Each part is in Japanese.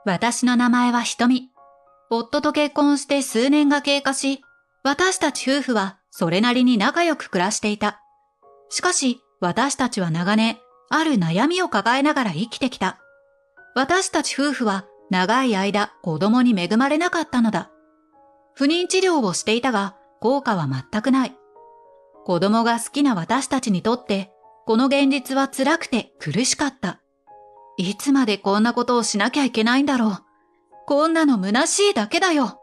私の名前はひとみ。夫と結婚して数年が経過し、私たち夫婦はそれなりに仲良く暮らしていた。しかし、私たちは長年、ある悩みを抱えながら生きてきた。私たち夫婦は長い間子供に恵まれなかったのだ。不妊治療をしていたが、効果は全くない。子供が好きな私たちにとって、この現実は辛くて苦しかった。いつまでこんなことをしなきゃいけないんだろう。こんなの虚しいだけだよ。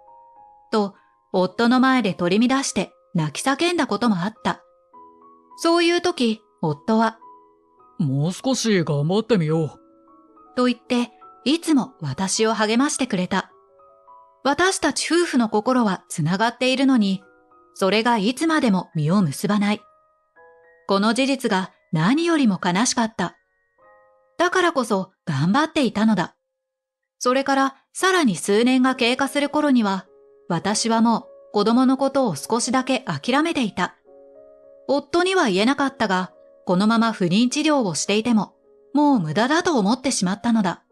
と、夫の前で取り乱して泣き叫んだこともあった。そういう時、夫は、もう少し頑張ってみよう。と言って、いつも私を励ましてくれた。私たち夫婦の心はつながっているのに、それがいつまでも実を結ばない。この事実が何よりも悲しかった。だからこそ頑張っていたのだ。それからさらに数年が経過する頃には、私はもう子供のことを少しだけ諦めていた。夫には言えなかったが、このまま不妊治療をしていても、もう無駄だと思ってしまったのだ。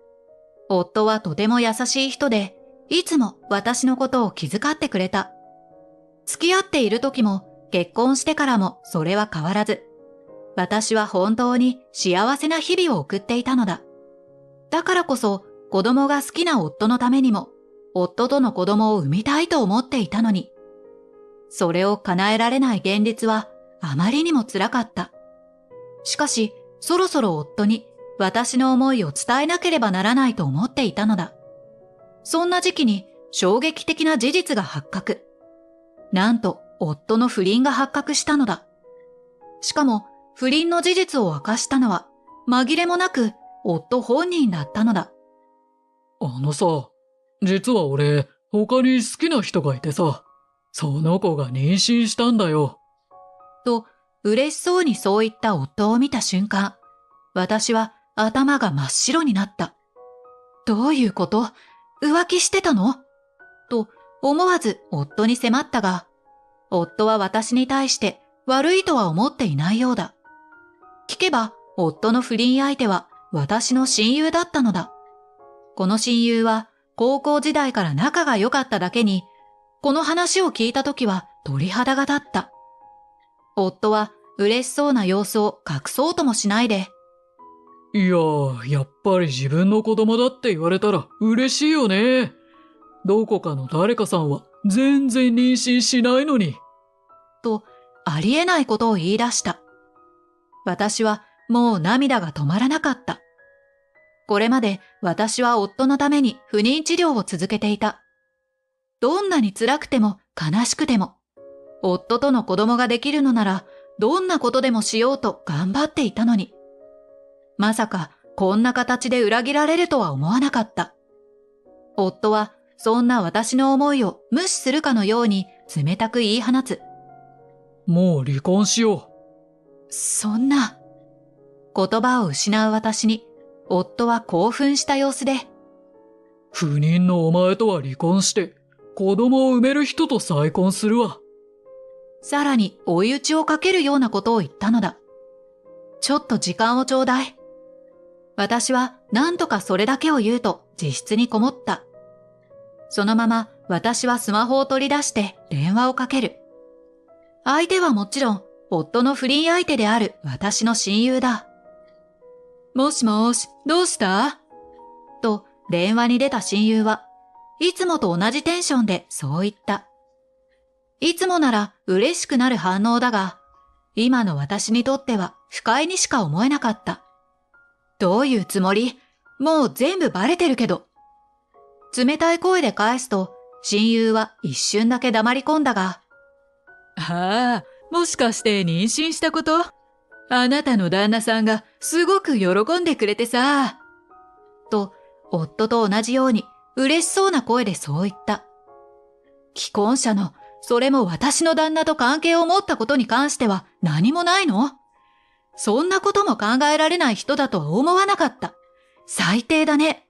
夫はとても優しい人で、いつも私のことを気遣ってくれた。付き合っている時も結婚してからもそれは変わらず、私は本当に幸せな日々を送っていたのだ。だからこそ子供が好きな夫のためにも、夫との子供を産みたいと思っていたのに、それを叶えられない現実はあまりにも辛かった。しかし、そろそろ夫に私の思いを伝えなければならないと思っていたのだ。そんな時期に衝撃的な事実が発覚。なんと、夫の不倫が発覚したのだ。しかも、不倫の事実を明かしたのは、紛れもなく夫本人だったのだ。さ、実は俺、他に好きな人がいてさ、その子が妊娠したんだよ。と、嬉しそうにそう言った夫を見た瞬間、私は頭が真っ白になった。どういうこと？浮気してたの？と思わず夫に迫ったが、夫は私に対して悪いとは思っていないようだ。聞けば、夫の不倫相手は私の親友だったのだ。この親友は高校時代から仲が良かっただけに、この話を聞いたときは鳥肌が立った。夫は嬉しそうな様子を隠そうともしないで、いやー、やっぱり自分の子供だって言われたら嬉しいよね。どこかの誰かさんは全然妊娠しないのに。とありえないことを言い出した。私はもう涙が止まらなかった。これまで私は夫のために不妊治療を続けていた。どんなに辛くても悲しくても、夫との子供ができるのならどんなことでもしようと頑張っていたのに。まさかこんな形で裏切られるとは思わなかった。夫はそんな私の思いを無視するかのように冷たく言い放つ。もう離婚しよそんな。言葉を失う私に夫は興奮した様子で、う。不妊のお前とは離婚して、子供を産める人と再婚するわ。さらに追い打ちをかけるようなことを言ったのだ。ちょっと時間をちょうだい。私は何とかそれだけを言うと自室にこもった。そのまま私はスマホを取り出して電話をかける。相手はもちろん夫の不倫相手である私の親友だ。もしもし、どうした？と電話に出た親友はいつもと同じテンションでそう言った。いつもなら嬉しくなる反応だが、今の私にとっては不快にしか思えなかった。どういうつもり？もう全部バレてるけど。冷たい声で返すと、親友は一瞬だけ黙り込んだが、ああ、もしかして妊娠したこと？あなたの旦那さんがすごく喜んでくれてさ。と、夫と同じように嬉しそうな声でそう言った。既婚者の、それも私の旦那と関係を持ったことに関しては何もないの？そんなことも考えられない人だとは思わなかった。最低だね。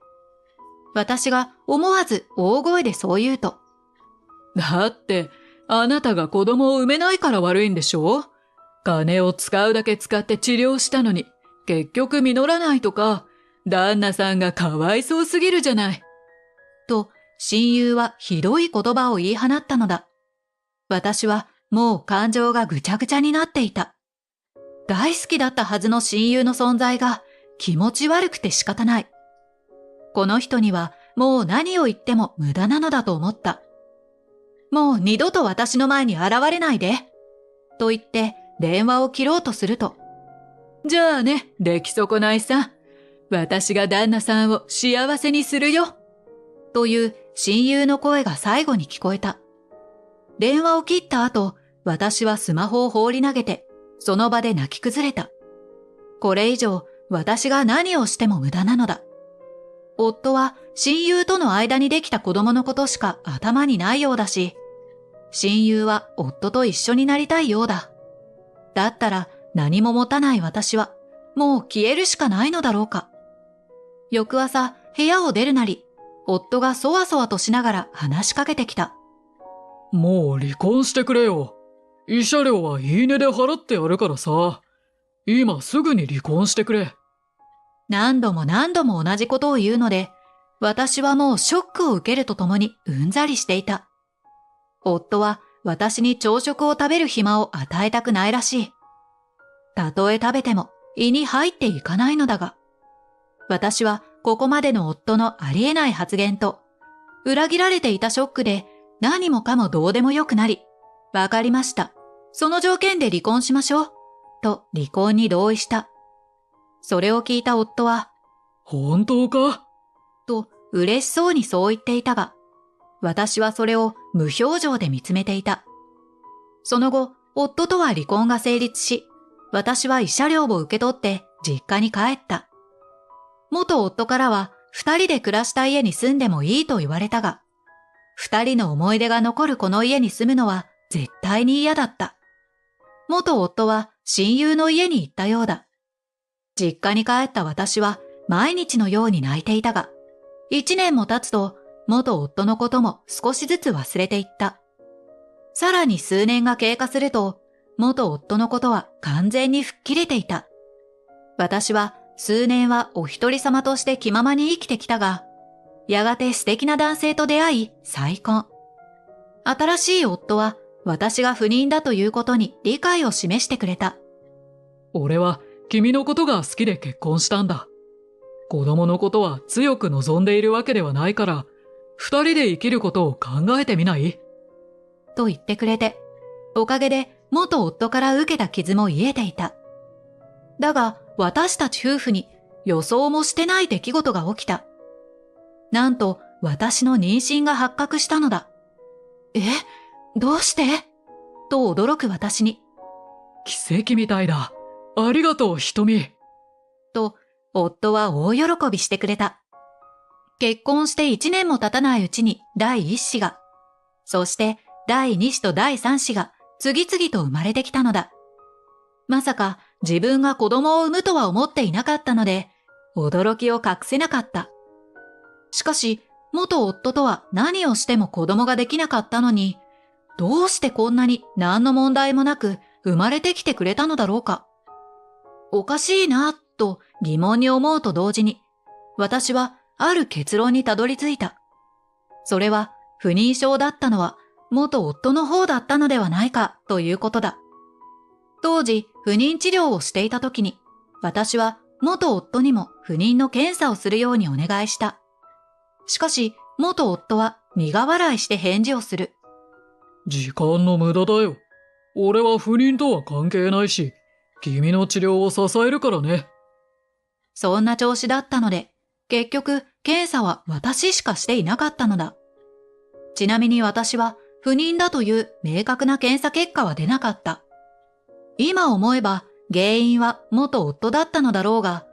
私が思わず大声でそう言うと。だって、あなたが子供を産めないから悪いんでしょ？金を使うだけ使って治療したのに、結局実らないとか、旦那さんがかわいそうすぎるじゃない。と親友はひどい言葉を言い放ったのだ。私はもう感情がぐちゃぐちゃになっていた。大好きだったはずの親友の存在が気持ち悪くて仕方ない。この人にはもう何を言っても無駄なのだと思った。もう二度と私の前に現れないで。と言って電話を切ろうとすると。じゃあね、出来損ないさん。私が旦那さんを幸せにするよ。という親友の声が最後に聞こえた。電話を切った後、私はスマホを放り投げて、その場で泣き崩れた。これ以上、私が何をしても無駄なのだ。夫は親友との間にできた子供のことしか頭にないようだし、親友は夫と一緒になりたいようだ。だったら何も持たない私は、もう消えるしかないのだろうか。翌朝、部屋を出るなり、夫がそわそわとしながら話しかけてきた。もう離婚してくれよ。慰謝料はいいねで払ってやるからさ。今すぐに離婚してくれ。何度も何度も同じことを言うので、私はもうショックを受けるとともにうんざりしていた。夫は私に朝食を食べる暇を与えたくないらしい。たとえ食べても胃に入っていかないのだが、私はここまでの夫のありえない発言と、裏切られていたショックで何もかもどうでもよくなり、わかりました。その条件で離婚しましょう。と離婚に同意した。それを聞いた夫は、本当か？と嬉しそうにそう言っていたが、私はそれを無表情で見つめていた。その後、夫とは離婚が成立し、私は慰謝料を受け取って実家に帰った。元夫からは二人で暮らした家に住んでもいいと言われたが、二人の思い出が残るこの家に住むのは絶対に嫌だった。元夫は親友の家に行ったようだ。実家に帰った私は毎日のように泣いていたが、一年も経つと元夫のことも少しずつ忘れていった。さらに数年が経過すると、元夫のことは完全に吹っ切れていた。私は数年はお一人様として気ままに生きてきたが、やがて素敵な男性と出会い再婚。新しい夫は私が不妊だということに理解を示してくれた。俺は君のことが好きで結婚したんだ。子供のことは強く望んでいるわけではないから、二人で生きることを考えてみない？と言ってくれて、おかげで元夫から受けた傷も癒えていた。だが私たち夫婦に予想もしてない出来事が起きた。なんと私の妊娠が発覚したのだ。どうして？と驚く私に。奇跡みたいだ。ありがとう、瞳。と夫は大喜びしてくれた。結婚して1年も経たないうちに第1子が、そして第2子と第3子が次々と生まれてきたのだ。まさか自分が子供を産むとは思っていなかったので、驚きを隠せなかった。しかし、元夫とは何をしても子供ができなかったのに、どうしてこんなに何の問題もなく生まれてきてくれたのだろうか。おかしいな、と疑問に思うと同時に、私はある結論にたどり着いた。それは不妊症だったのは元夫の方だったのではないかということだ。当時不妊治療をしていた時に、私は元夫にも不妊の検査をするようにお願いした。しかし元夫は苦笑いして返事をする。時間の無駄だよ。俺は不妊とは関係ないし、君の治療を支えるからね。そんな調子だったので、結局検査は私しかしていなかったのだ。ちなみに私は不妊だという明確な検査結果は出なかった。今思えば原因は元夫だったのだろうが、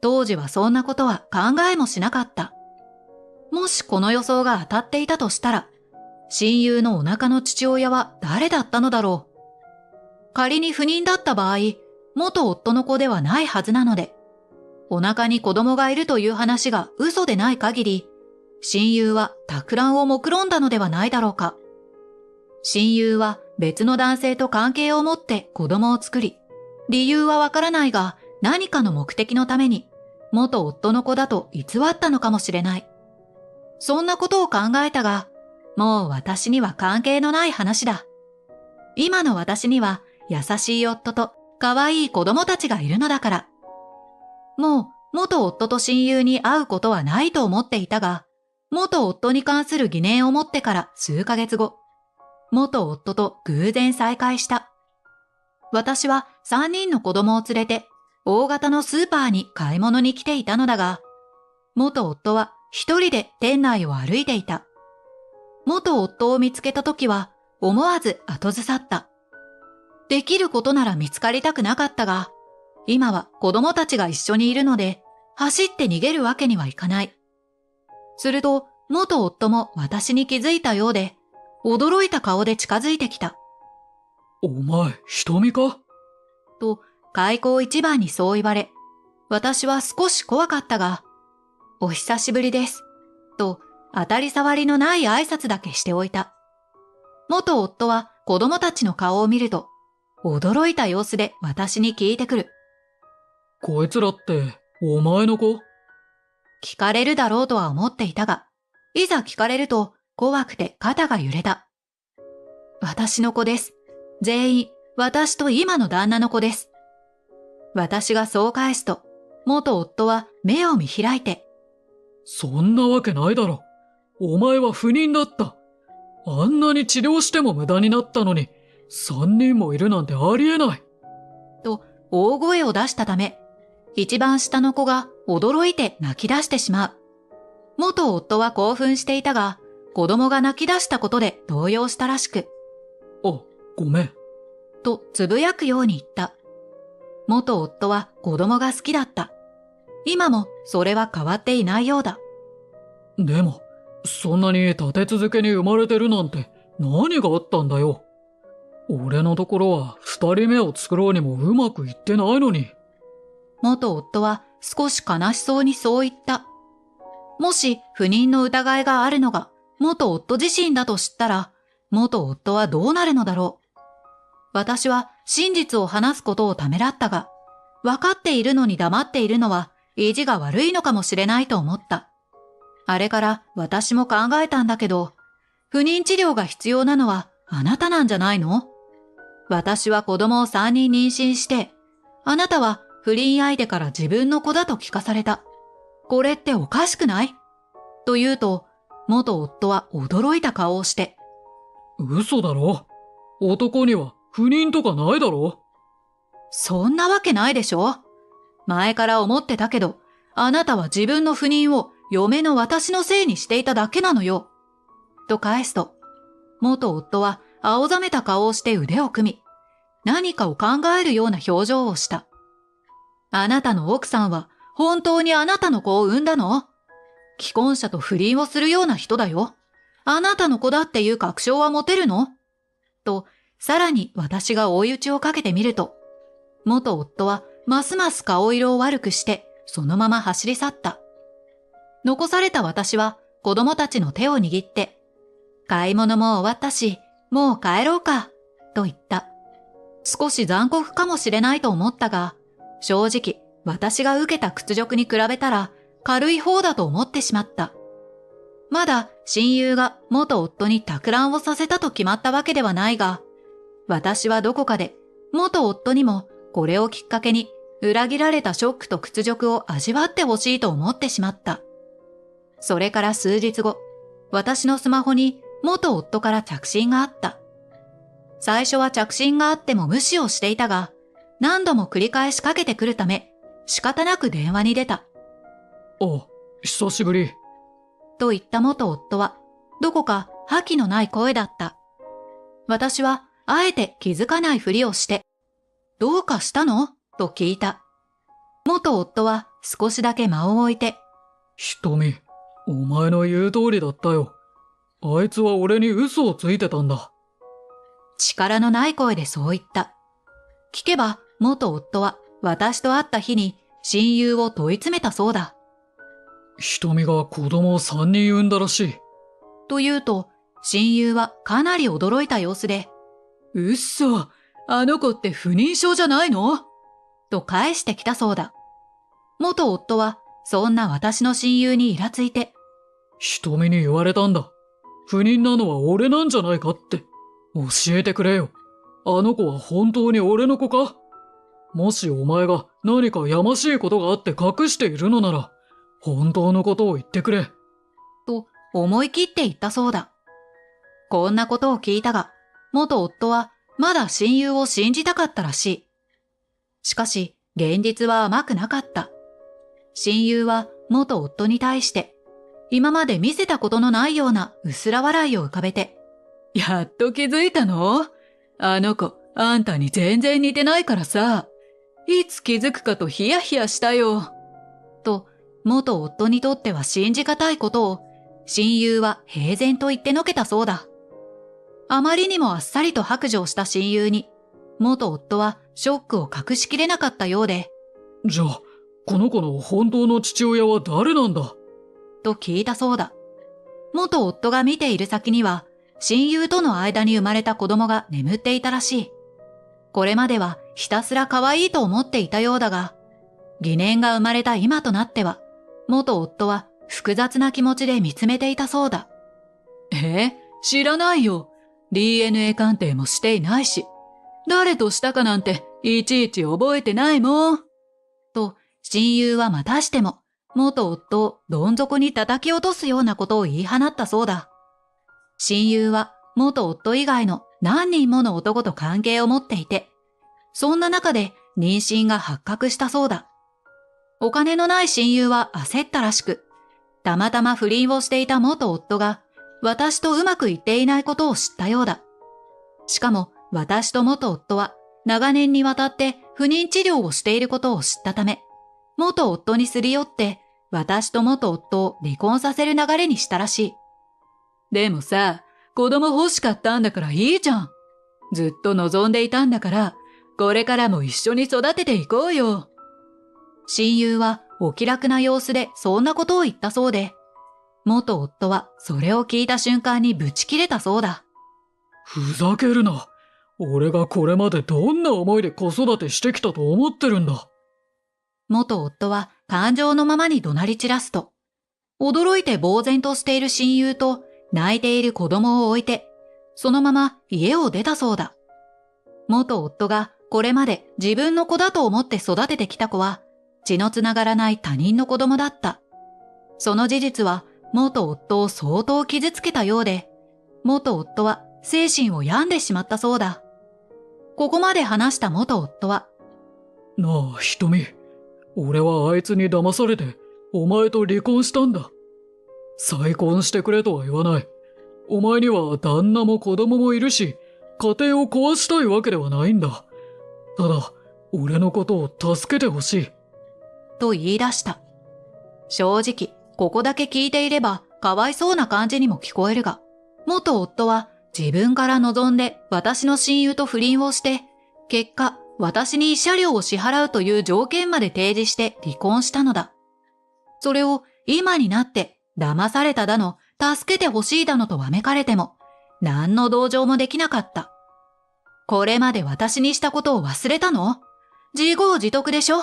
当時はそんなことは考えもしなかった。もしこの予想が当たっていたとしたら、親友のお腹の父親は誰だったのだろう。仮に不妊だった場合、元夫の子ではないはずなので、お腹に子供がいるという話が嘘でない限り、親友は托卵を目論んだのではないだろうか。親友は別の男性と関係を持って子供を作り、理由はわからないが何かの目的のために元夫の子だと偽ったのかもしれない。そんなことを考えたが、もう私には関係のない話だ。今の私には優しい夫と可愛い子供たちがいるのだから。もう元夫と親友に会うことはないと思っていたが、元夫に関する疑念を持ってから数ヶ月後、元夫と偶然再会した。私は3人の子供を連れて大型のスーパーに買い物に来ていたのだが、元夫は一人で店内を歩いていた。元夫を見つけたときは思わず後ずさった。できることなら見つかりたくなかったが、今は子供たちが一緒にいるので、走って逃げるわけにはいかない。すると、元夫も私に気づいたようで、驚いた顔で近づいてきた。お前、瞳か？と、開口一番にそう言われ、私は少し怖かったが、お久しぶりです。と、当たり障りのない挨拶だけしておいた。元夫は子供たちの顔を見ると、驚いた様子で私に聞いてくる。こいつらって、お前の子？聞かれるだろうとは思っていたが、いざ聞かれると怖くて肩が揺れた。私の子です。全員、私と今の旦那の子です。私がそう返すと、元夫は目を見開いて。そんなわけないだろ。お前は不妊だった。あんなに治療しても無駄になったのに、3人もいるなんてありえない。と、大声を出したため、一番下の子が驚いて泣き出してしまう。元夫は興奮していたが、子供が泣き出したことで動揺したらしく、あ、ごめん。とつぶやくように言った。元夫は子供が好きだった。今もそれは変わっていないようだ。でも、そんなに立て続けに生まれてるなんて何があったんだよ。俺のところは2人目を作ろうにもうまくいってないのに。元夫は少し悲しそうにそう言った。もし不妊の疑いがあるのが元夫自身だと知ったら、元夫はどうなるのだろう。私は真実を話すことをためらったが、分かっているのに黙っているのは意地が悪いのかもしれないと思った。あれから私も考えたんだけど、不妊治療が必要なのはあなたなんじゃないの？私は子供を3人妊娠して、あなたは不倫相手から自分の子だと聞かされた。これっておかしくない？と言うと、元夫は驚いた顔をして。嘘だろ？男には不妊とかないだろ？そんなわけないでしょ？前から思ってたけど、あなたは自分の不妊を嫁の私のせいにしていただけなのよ。と返すと、元夫は青ざめた顔をして腕を組み、何かを考えるような表情をした。あなたの奥さんは本当にあなたの子を産んだの？既婚者と不倫をするような人だよ。あなたの子だっていう確証は持てるの？と、さらに私が追い打ちをかけてみると、元夫はますます顔色を悪くして、そのまま走り去った。残された私は子供たちの手を握って、買い物も終わったし、もう帰ろうか、と言った。少し残酷かもしれないと思ったが、正直私が受けた屈辱に比べたら軽い方だと思ってしまった。まだ親友が元夫に托卵をさせたと決まったわけではないが、私はどこかで元夫にもこれをきっかけに裏切られたショックと屈辱を味わってほしいと思ってしまった。それから数日後、私のスマホに元夫から着信があった。最初は着信があっても無視をしていたが、何度も繰り返しかけてくるため、仕方なく電話に出た。あ、久しぶり。と言った元夫は、どこか覇気のない声だった。私は、あえて気づかないふりをして、どうかしたの？と聞いた。元夫は少しだけ間を置いて、瞳、お前の言う通りだったよ。あいつは俺に嘘をついてたんだ。力のない声でそう言った。聞けば、元夫は私と会った日に親友を問い詰めたそうだ。瞳が子供を3人産んだらしい。と言うと、親友はかなり驚いた様子で、うっそ、あの子って不妊症じゃないの？と返してきたそうだ。元夫はそんな私の親友にイラついて、瞳に言われたんだ。不妊なのは俺なんじゃないかって。教えてくれよ。あの子は本当に俺の子か？もしお前が何かやましいことがあって隠しているのなら、本当のことを言ってくれ。と思い切って言ったそうだ。こんなことを聞いたが、元夫はまだ親友を信じたかったらしい。しかし、現実は甘くなかった。親友は元夫に対して、今まで見せたことのないような薄ら笑いを浮かべて、やっと気づいたの？あの子、あんたに全然似てないからさ。いつ気づくかとヒヤヒヤしたよ。と、元夫にとっては信じがたいことを、親友は平然と言ってのけたそうだ。あまりにもあっさりと白状した親友に、元夫はショックを隠しきれなかったようで、じゃあ、この子の本当の父親は誰なんだ？と聞いたそうだ。元夫が見ている先には、親友との間に生まれた子供が眠っていたらしい。これまではひたすら可愛いと思っていたようだが、疑念が生まれた今となっては、元夫は複雑な気持ちで見つめていたそうだ。知らないよ。DNA 鑑定もしていないし、誰としたかなんていちいち覚えてないもん。と、親友はまたしても、元夫をどん底に叩き落とすようなことを言い放ったそうだ。親友は元夫以外の何人もの男と関係を持っていて、そんな中で妊娠が発覚したそうだ。お金のない親友は焦ったらしく、たまたま不倫をしていた元夫が私とうまくいっていないことを知ったようだ。しかも私と元夫は長年にわたって不妊治療をしていることを知ったため、元夫にすり寄って私と元夫を離婚させる流れにしたらしい。でもさ、子供欲しかったんだからいいじゃん。ずっと望んでいたんだから、これからも一緒に育てていこうよ。親友はお気楽な様子でそんなことを言ったそうで、元夫はそれを聞いた瞬間にブチ切れたそうだ。ふざけるな。俺がこれまでどんな思いで子育てしてきたと思ってるんだ。元夫は感情のままに怒鳴り散らすと、驚いて呆然としている親友と泣いている子供を置いて、そのまま家を出たそうだ。元夫がこれまで自分の子だと思って育ててきた子は、血のつながらない他人の子供だった。その事実は元夫を相当傷つけたようで、元夫は精神を病んでしまったそうだ。ここまで話した元夫は、なあ、瞳。俺はあいつに騙されて、お前と離婚したんだ。再婚してくれとは言わない。お前には旦那も子供もいるし、家庭を壊したいわけではないんだ。ただ、俺のことを助けてほしい。と言い出した。正直、ここだけ聞いていれば、かわいそうな感じにも聞こえるが、元夫は自分から望んで私の親友と不倫をして、結果、私に慰謝料を支払うという条件まで提示して離婚したのだ。それを今になって騙されただの、助けてほしいだのとわめかれても、何の同情もできなかった。これまで私にしたことを忘れたの？自業自得でしょ？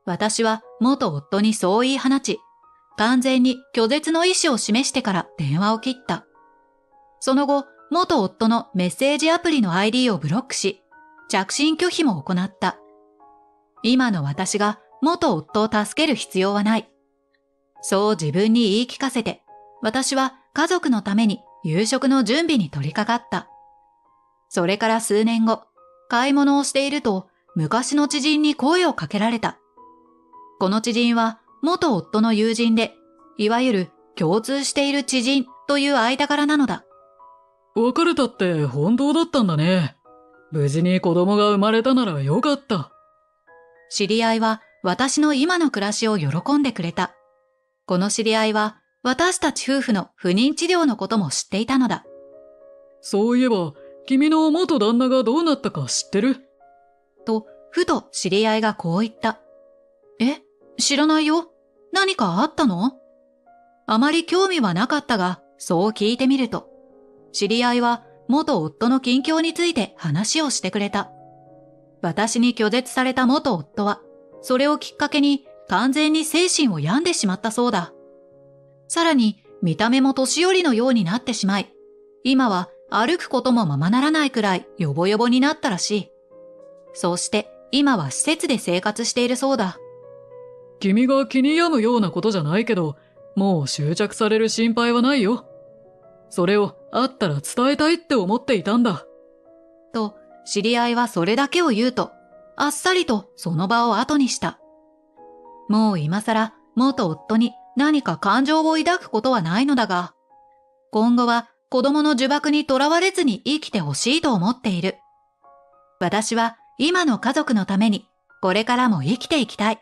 私は元夫にそう言い放ち、完全に拒絶の意思を示してから電話を切った。その後、元夫のメッセージアプリの ID をブロックし、着信拒否も行った。今の私が元夫を助ける必要はない。そう自分に言い聞かせて、私は家族のために夕食の準備に取り掛かった。それから数年後、買い物をしていると昔の知人に声をかけられた。この知人は元夫の友人で、いわゆる共通している知人という間柄なのだ。別れたって本当だったんだね。無事に子供が生まれたならよかった。知り合いは私の今の暮らしを喜んでくれた。この知り合いは私たち夫婦の不妊治療のことも知っていたのだ。そういえば、君の元旦那がどうなったか知ってる？と、ふと知り合いがこう言った。知らないよ。何かあったの？あまり興味はなかったが、そう聞いてみると、知り合いは元夫の近況について話をしてくれた。私に拒絶された元夫は、それをきっかけに完全に精神を病んでしまったそうだ。さらに、見た目も年寄りのようになってしまい、今は歩くこともままならないくらいヨボヨボになったらしい。そうして今は施設で生活しているそうだ。君が気に病むようなことじゃないけど、もう執着される心配はないよ。それを会ったら伝えたいって思っていたんだ。と、知り合いはそれだけを言うと、あっさりとその場を後にした。もう今更元夫に何か感情を抱くことはないのだが、今後は子供の呪縛にとらわれずに生きてほしいと思っている。私は今の家族のためにこれからも生きていきたい。